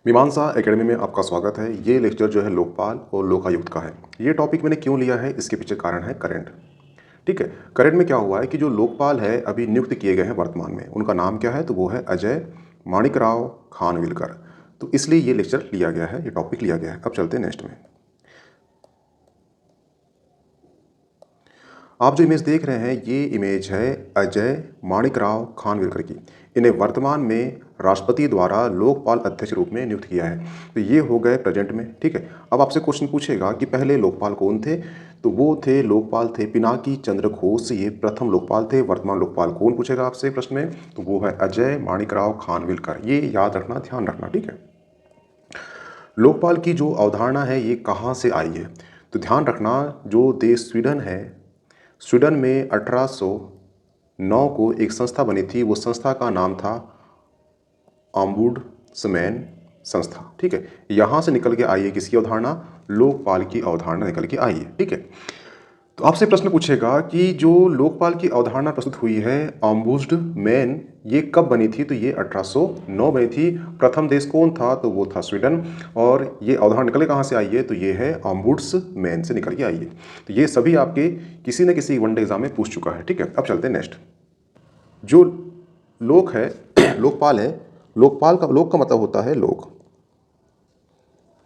मीमांसा एकेडमी में आपका स्वागत है। ये लेक्चर जो है लोकपाल और लोकायुक्त का है। ये टॉपिक मैंने क्यों लिया है, इसके पीछे कारण है करंट। ठीक है, करंट में क्या हुआ है कि जो लोकपाल है अभी नियुक्त किए गए हैं वर्तमान में, उनका नाम क्या है, तो वो है अजय माणिकराव खानविलकर। तो इसलिए ये लेक्चर लिया गया है, ये टॉपिक लिया गया है। अब चलते हैं नेक्स्ट में। आप जो इमेज देख रहे हैं ये इमेज है अजय माणिकराव खानविलकर की। इन्हें वर्तमान में राष्ट्रपति द्वारा लोकपाल अध्यक्ष रूप में नियुक्त किया है। तो ये हो गए प्रेजेंट में। ठीक है, अब आपसे क्वेश्चन पूछेगा कि पहले लोकपाल कौन थे, तो वो थे लोकपाल थे पिनाकी चंद्र घोष। ये प्रथम लोकपाल थे। वर्तमान लोकपाल कौन पूछेगा आपसे प्रश्न में, तो वो है अजय माणिकराव खानविलकर। ये याद रखना, ध्यान रखना। ठीक है, लोकपाल की जो अवधारणा है ये कहाँ से आई है, तो ध्यान रखना, जो देश स्वीडन है, स्वीडन में 1809 को एक संस्था बनी थी। वो संस्था का नाम था ऑम्बुड्समैन संस्था। ठीक है, यहाँ से निकल के आई है किसकी अवधारणा, लोकपाल की अवधारणा निकल के आई है। ठीक है, तो आपसे प्रश्न पूछेगा कि जो लोकपाल की अवधारणा प्रस्तुत हुई है ऑम्बुड्समैन, ये कब बनी थी, तो ये 1809 बनी थी। प्रथम देश कौन था, तो वो था स्वीडन। और ये अवधारणा निकल के कहाँ से आई है, तो ये है ऑम्बुड्समैन से निकल के आई है। तो ये सभी आपके किसी न किसी वनडे एग्जाम में पूछ चुका है। ठीक है, अब चलते हैं नेक्स्ट। जो लोक है लोकपाल है, लोकपाल का लोक का मतलब होता है लोक।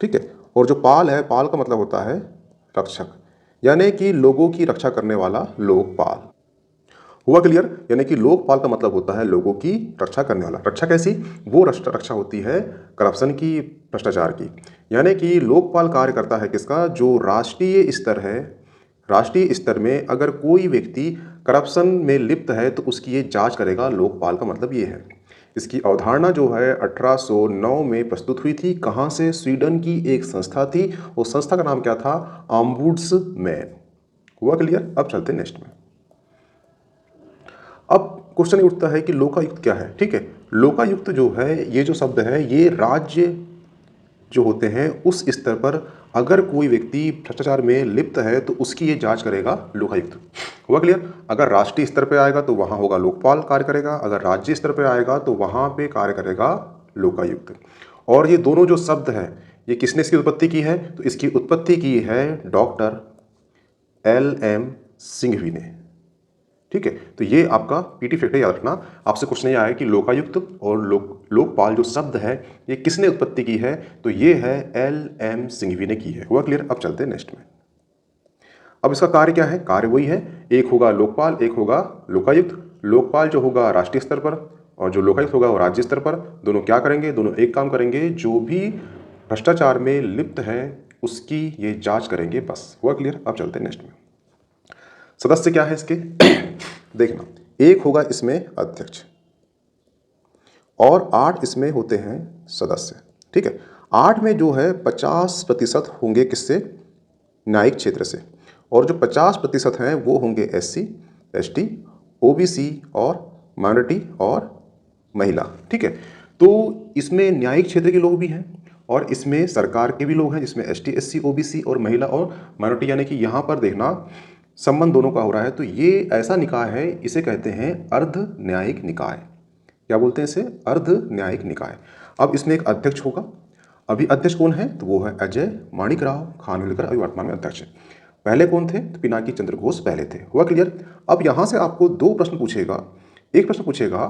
ठीक है, और जो पाल है, पाल का मतलब होता है रक्षक, यानी कि लोगों की रक्षा करने वाला लोकपाल। हुआ क्लियर? यानी कि लोकपाल का मतलब होता है लोगों की रक्षा करने वाला। रक्षा कैसी? वो रक्षा होती है करप्शन की, भ्रष्टाचार की। यानी कि लोकपाल कार्य करता है किसका, जो राष्ट्रीय स्तर है, राष्ट्रीय स्तर में अगर कोई व्यक्ति करप्शन में लिप्त है तो उसकी ये जांच करेगा। लोकपाल का मतलब ये है। इसकी अवधारणा जो है 1809 में प्रस्तुत हुई थी। कहाँ से? स्वीडन की एक संस्था थी। वो संस्था का नाम क्या था, ऑम्बुड्समैन। हुआ क्लियर? अब चलते हैं नेक्स्ट में। अब क्वेश्चन ये उठता है कि लोकायुक्त क्या है। ठीक है, लोकायुक्त जो है, ये जो शब्द है, ये राज्य जो होते हैं उस स्तर पर अगर कोई व्यक्ति भ्रष्टाचार में लिप्त है तो उसकी ये जांच करेगा लोकायुक्त। हुआ क्लियर? अगर राष्ट्रीय स्तर पे आएगा तो वहाँ होगा लोकपाल कार्य करेगा, अगर राज्य स्तर पे आएगा तो वहाँ पे कार्य करेगा लोकायुक्त। और ये दोनों जो शब्द हैं, ये किसने इसकी उत्पत्ति की है, तो इसकी उत्पत्ति की है डॉक्टर LM सिंघवी ने। ठीक है, तो ये आपका पीटी फैक्ट है, याद रखना। आपसे क्वेश्चन ये आया कि लोकायुक्त और लोकपाल जो शब्द है ये किसने उत्पत्ति की है, तो ये है LM सिंघवी ने की है। हुआ क्लियर? अब चलते हैं नेक्स्ट में। अब इसका कार्य क्या है? कार्य वही है, एक होगा लोकपाल, एक होगा लोकायुक्त। लोकपाल जो होगा राष्ट्रीय स्तर पर और जो लोकायुक्त होगा वो राज्य स्तर पर। दोनों क्या करेंगे? दोनों एक काम करेंगे, जो भी भ्रष्टाचार में लिप्त है उसकी ये जांच करेंगे, बस। हुआ क्लियर? अब चलते हैं नेक्स्ट में। सदस्य क्या है इसके देखना, एक होगा इसमें अध्यक्ष और 8 इसमें होते हैं सदस्य। ठीक है, 8 में जो है 50% होंगे किससे, न्यायिक क्षेत्र से, और जो 50% हैं वो होंगे SC ST OBC और माइनॉरिटी और महिला। ठीक है, तो इसमें न्यायिक क्षेत्र के लोग भी हैं और इसमें सरकार के भी लोग हैं, जिसमें ST SC OBC और महिला और माइनॉरिटी। यानी कि यहाँ पर देखना संबंध दोनों का हो रहा है। तो ये ऐसा निकाय है, इसे कहते हैं अर्ध न्यायिक निकाय। क्या बोलते हैं इसे? अर्ध न्यायिक निकाय। अब इसमें एक अध्यक्ष होगा। अभी अध्यक्ष कौन है, तो वो है अजय माणिकराव खानविलकर, अभी वर्तमान में अध्यक्ष है। पहले कौन थे, तो पिनाकी चंद्र घोष पहले थे। हुआ क्लियर? अब यहाँ से आपको 2 प्रश्न पूछेगा। एक प्रश्न पूछेगा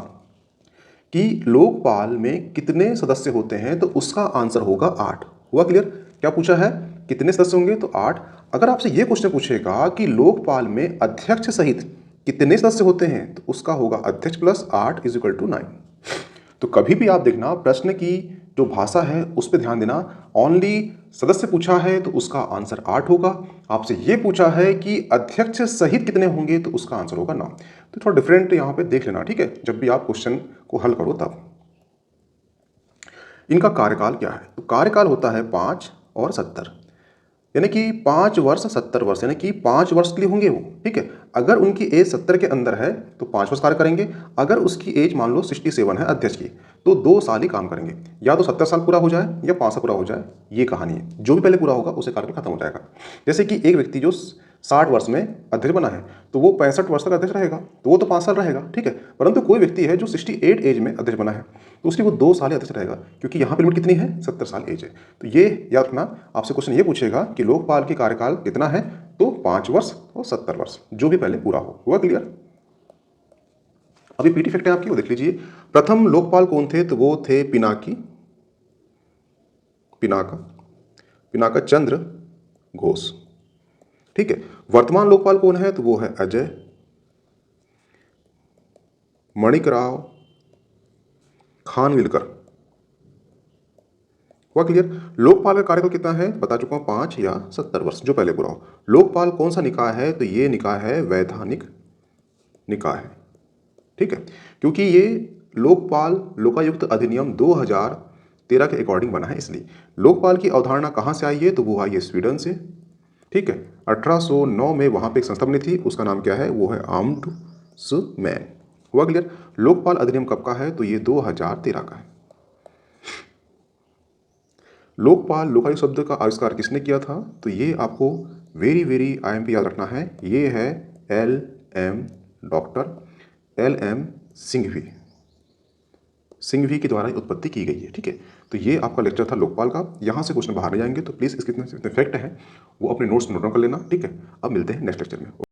कि लोकपाल में कितने सदस्य होते हैं, तो उसका आंसर होगा 8। हुआ क्लियर? क्या पूछा है, कितने सदस्य होंगे, तो 8। अगर आपसे ये क्वेश्चन पूछेगा कि लोकपाल में अध्यक्ष सहित कितने सदस्य होते हैं, तो उसका होगा अध्यक्ष प्लस 8 = 9। तो कभी भी आप देखना प्रश्न की जो भाषा है उस पर ध्यान देना। ओनली सदस्य पूछा है तो उसका आंसर 8 होगा। आपसे ये पूछा है कि अध्यक्ष सहित कितने होंगे, तो उसका आंसर होगा 9। तो थोड़ा डिफरेंट यहाँ पे देख लेना। ठीक है, जब भी आप क्वेश्चन को हल करो तब। इनका कार्यकाल क्या है, तो कार्यकाल होता है 5 और 70, यानी कि 5 वर्ष 70 वर्ष, यानी कि 5 वर्ष के लिए होंगे वो। ठीक है, अगर उनकी एज 70 के अंदर है तो 5 वर्ष कार्य करेंगे। अगर उसकी एज मान लो 67 है अध्यक्ष की, तो 2 साल ही काम करेंगे। या तो 70 साल पूरा हो जाए या 5 साल पूरा हो जाए, ये कहानी है। जो भी पहले पूरा होगा उसे कार्यकाल खत्म हो जाएगा। जैसे कि एक व्यक्ति जो 60 वर्ष में अध्यक्ष बना है तो वो 65 वर्ष तक अध्यक्ष रहेगा, तो वो तो 5 साल रहेगा, ठीक है। परंतु कोई व्यक्ति है जो 68 एज में अध्यक्ष बना है तो उसकी वो 2 साल ही अध्यक्ष रहेगा, क्योंकि यहाँ पे लिमिट कितनी है, 70 साल एज है। तो ये याद रखना, आपसे क्वेश्चन ये पूछेगा कि लोकपाल की कार्यकाल कितना है, तो 5 वर्ष और 70 वर्ष, जो भी पहले पूरा हो। हुआ क्लियर? अभी पीटी फैक्ट है आपकी, वो देख लीजिए। प्रथम लोकपाल कौन थे, तो वो थे पिनाका चंद्र घोष, ठीक है। वर्तमान लोकपाल कौन है, तो वो है अजय मणिकराव खानविलकर। हुआ क्लियर? लोकपाल का कार्यकाल कितना है, बता चुका हूं, 5 या 70 वर्ष, जो पहले पूरा हो। लोकपाल कौन सा निकाय है, तो ये निकाय है वैधानिक निकाय है, ठीक है, क्योंकि ये लोकपाल लोकायुक्त अधिनियम 2013 के अकॉर्डिंग बना है, इसलिए। लोकपाल की अवधारणा कहाँ से आई है, तो वो आई है स्वीडन से, ठीक है। 1809 में वहाँ पे एक संस्था बनी थी, उसका नाम क्या है, वो है आम्बुड्समैन। हुआ क्लियर? लोकपाल अधिनियम कब का है, तो ये 2013 का है। लोकपाल लोकायुक्त शब्द का आविष्कार किसने किया था, तो ये आपको वेरी IMP याद रखना है, ये है डॉक्टर एल एम सिंघवी के द्वारा उत्पत्ति की गई है, ठीक है। तो ये आपका लेक्चर था लोकपाल का। यहाँ से क्वेश्चन बाहर नहीं जाएंगे, तो प्लीज़ इसके जितने फैक्ट हैं वो अपने नोट्स में नोट डाउन कर लेना, ठीक है। अब मिलते हैं नेक्स्ट लेक्चर में।